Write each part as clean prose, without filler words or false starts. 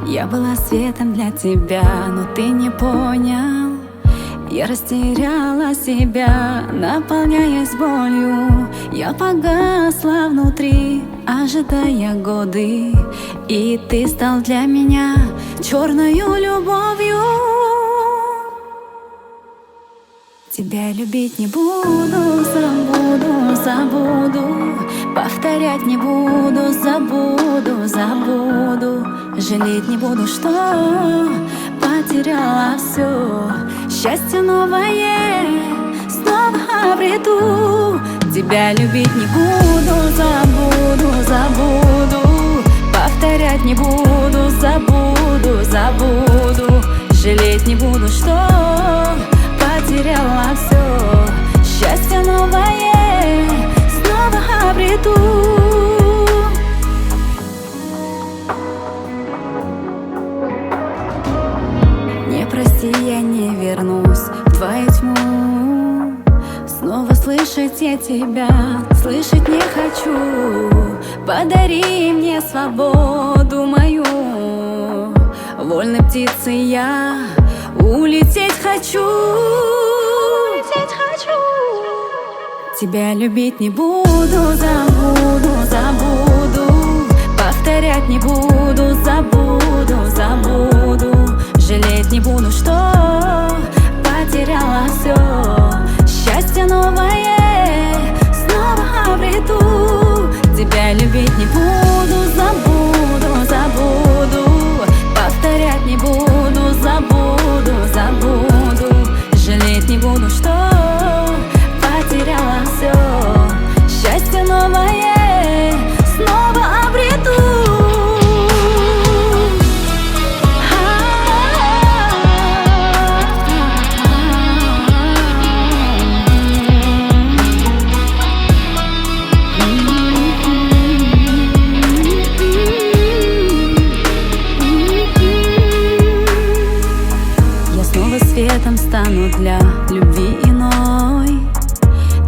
Я была светом для тебя, но ты не понял. Я растеряла себя, наполняясь болью. Я погасла внутри, ожидая годы. И ты стал для меня черною любовью. Тебя любить не буду, забуду. Повторять не буду, забуду. Жалеть не буду, что потеряла все. Счастье новое снова обрету. Тебя любить не буду, забуду. Повторять не буду, забуду. Жалеть не буду, что потеряла все. Счастье новое снова обрету. Не прости, я не вернусь в твою тьму. Снова слышать я тебя, слышать не хочу. Подари мне свободу мою. Вольной птицей я улететь хочу. Тебя любить не буду, забуду. Повторять не буду, забуду. Жалеть не буду, что потеряла все. Счастье новое снова обрету. Тебя любить не буду, забуду. Повторять не буду, забуду. Жалеть не буду, что потеряла все. Счастье новое снова обрету. Светом стану для любви иной.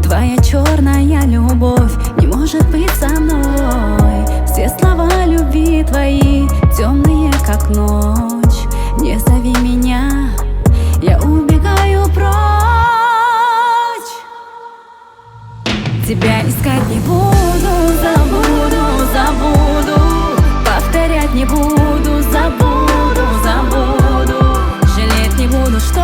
Твоя черная любовь не может быть со мной. Все слова любви твои темные, как ночь. Не зови меня, я убегаю прочь. Тебя искать не буду, забуду. Повторять не буду, забуду. Жалеть не буду, что